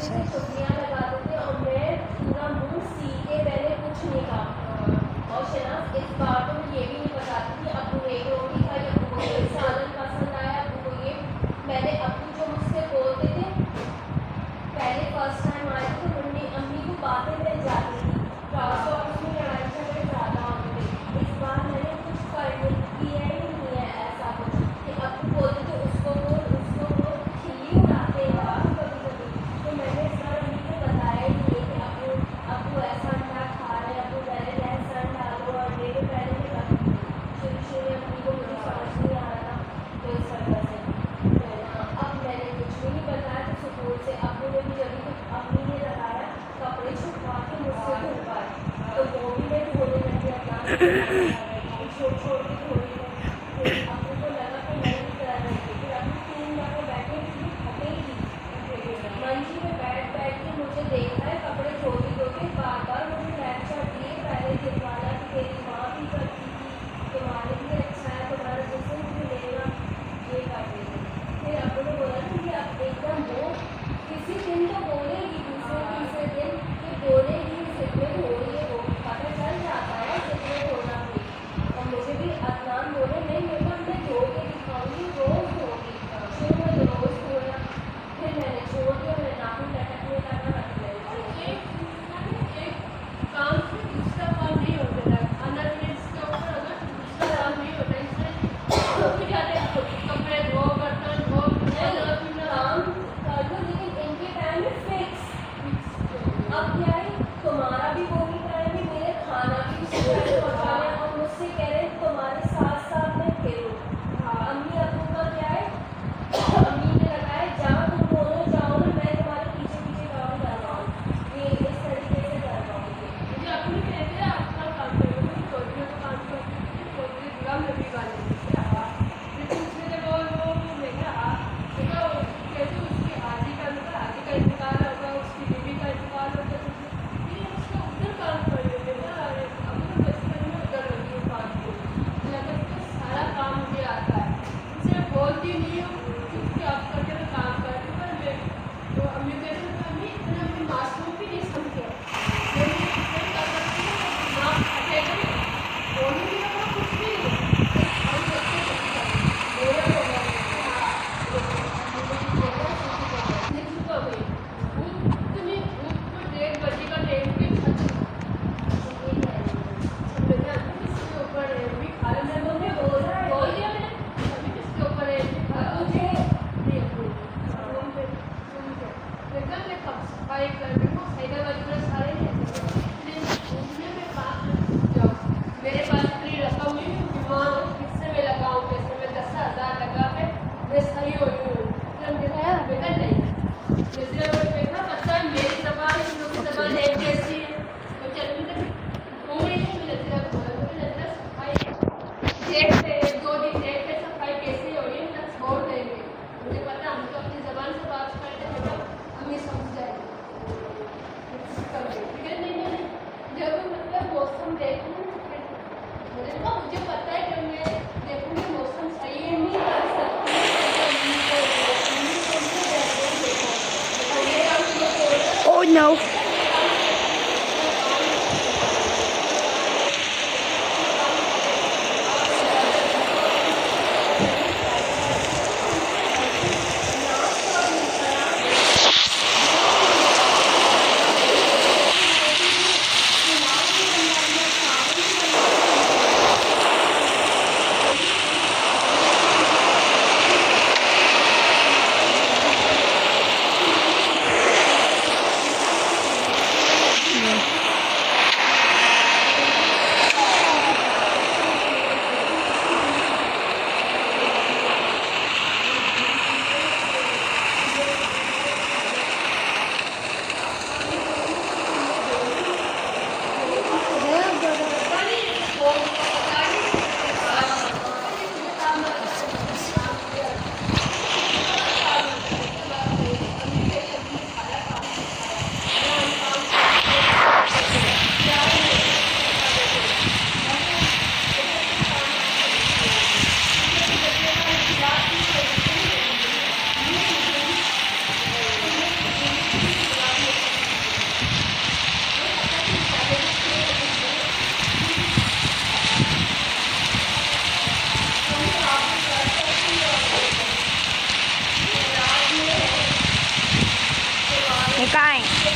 से छुट्टियाँ लगाते थे और मैं पूरा मुंह सीखे मैंने कुछ नहीं कहा। और शनाज इस बार तो मैं ये भी नहीं बताती थी अबू ने एक रोटी खाई, अबू को ये सालन पसंद आया, अबू को ये। मैंने अबू जो मुझसे बोलते थे, पहले फर्स्ट टाइम आए थे तो मम्मी अम्मी को बातें मिल जाती थी, क्लास ऑफिस में लड़ाई झगड़े ज़्यादा होते थे। इस बार मैंने कुछ करने किया ही नहीं है ऐसा कुछ कि अबू बोलते थे उसको बोल खिल्ली उड़ाते हैं यार कभी कभी। तो मैंने इस बार अम्मी को बताया ही नहीं है कि अबू ऐसा क्या खा रहे हैं, अबू पहले लहसुन डालो और मेरे पहले के शुरू अम्मी को मुझे समझ नहीं आ रहा था तो इस वजह से अब मैंने कुछ भी नहीं बताया। तो स्कूल से अबू ने भी जब अम्मी ने लगाया कपड़े छुपवा के मुझसे धुलवाए तो वो भी मैं धोने लगी अपना छोड़ छोड़ के धोने लगी। फिर अबू को लगा कि मैं भी कर रही थी, फिर अबू 3 दफ़े बैठे थकेगी मंजी में बैठ के मुझे देखा है कपड़े धोते धोते बार बार मुझे लेक्चर दिए पहले दिन वाला कि तेरी माँ भी करती थी, तुम्हारे लिए अच्छा है, तुम्हारा जिसम भी लेगा, ये करते थे। फिर अबू ने बोला कि अब एकदम वो किसी दिन तो बोलेगी दूसरे तीसरे दिन कि बोलेगी सिर में धो रही है, वो पता चल जाता है सिर में धोना भी। और मुझे भी अदनान बोले नहीं मेरे को मैं धो के दिखाऊंगी, रोज़ धोगी, शुरू में रोज़ धोना। फिर मैंने छोड़ दिया, मैंने नाखून लटकने लगा रख दिया। एक काम से दूसरा काम नहीं होता है, अंदर मिनट्स के ऊपर अगर दूसरा काम नहीं होता है इसलिए फिर जाते हैं कपड़े धो बर्तन धो काम कर लो, लेकिन इनके टाइम में फिक्स। अब क्या है तुम्हारा भी वही टाइम है, मेरे खाना भी उसी टाइम पहुँचाना है और मुझसे कह रहे हैं तुम्हारे साथ साथ मैं फिरूँ। अम्मी अबू का क्या है, अम्मी ने लगाया जाओ तुम दोनों जाओ ना, मैं तुम्हारे पीछे पीछे काम करवाऊँ, ये इस तरीके से करवाऊँगी। मुझे अपनी कहते हैं अपना काम करो, छोटियों का काम करती थी, छोटी बुरा मैं भी गाने लेकिन उसमें जब वो मैं कहा कहते उसकी आदि का इंतकाल होगा, उसकी बीवी का इंतकाल होगा, लेकिन उसका उधर काम कर लेते ना। अब तो बचपन में उधर लगी हूँ काम को, लगता है सारा काम मुझे आता है, उसे बोलती नहीं हूँ क्योंकि आप करके मैं काम करती हूँ। पर मैं तो अम्मी कहते हैं अम्मी इतना अपनी मासूम भी नहीं समझे, मैं इतना कर सकती हूँ दिमाग हटेगा नहीं, बोलने भी लगा कुछ भी नहीं और बच्चे मेरा हो गया मेरे पास इतनी रकम नहीं है, बीमार किससे मैं लगाऊँ, कैसे मैं 10,000 लगा है मैं सही हो रही हूँ। फिर हम देखा यार बेटा नहीं नजर में देखा पता है मेरी जबान इन लोगों की जबान एक जैसी है तो चल उम्र में नजर बोला तो नजर सफाई देखते 1-2 दिन देखते सफाई कैसी हो रही है ना छोड़ देंगे, मुझे पता हम तो अपनी जबान से बात करते हैं बेटा हम ये समझ जाएंगे। नहीं जब मतलब मौसम देखूँ मुझे पता है कि मैं देखूँगी मौसम सही है नहीं कर सकती Oh no. fine.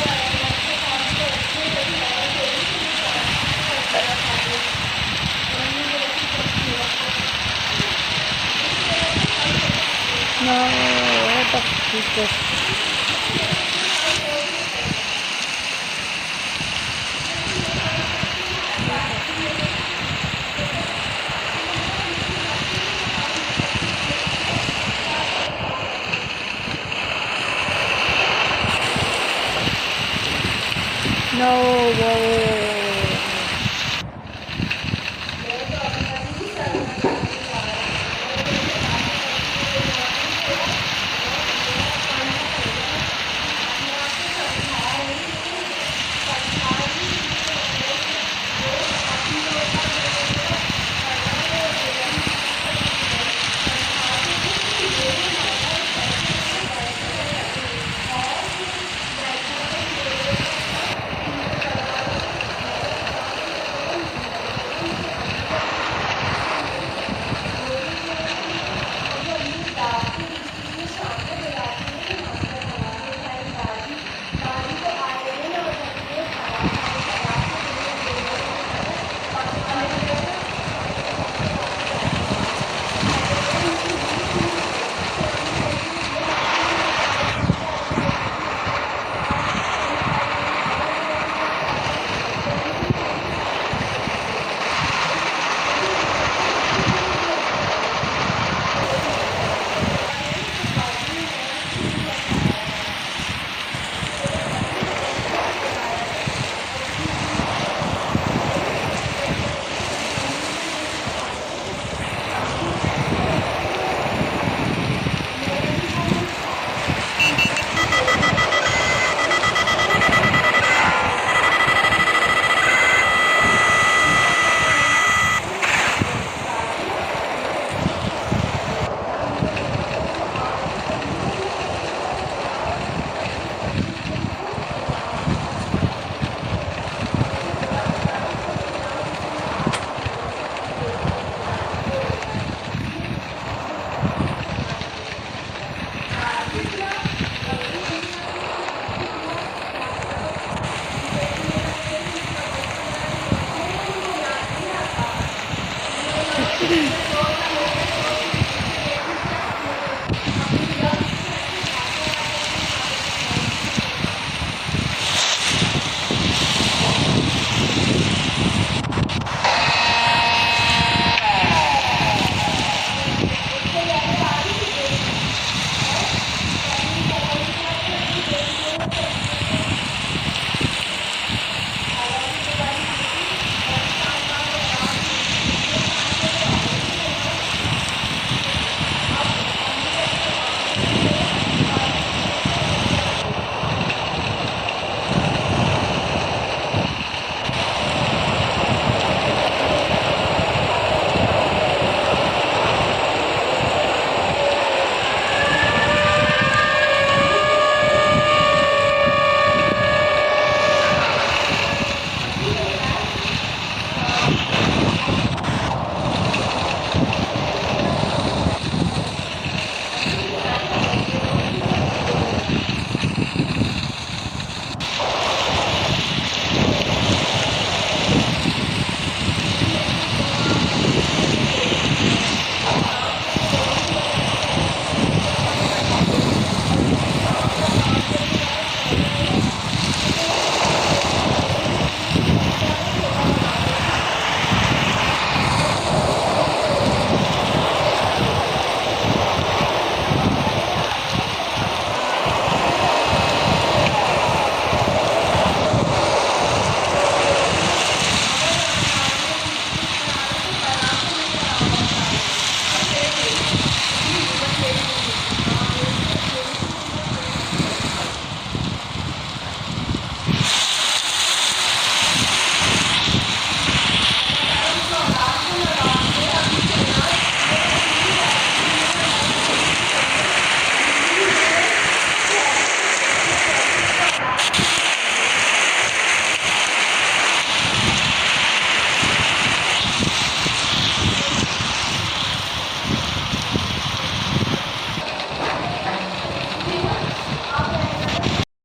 No, what the f is this? No, whoa.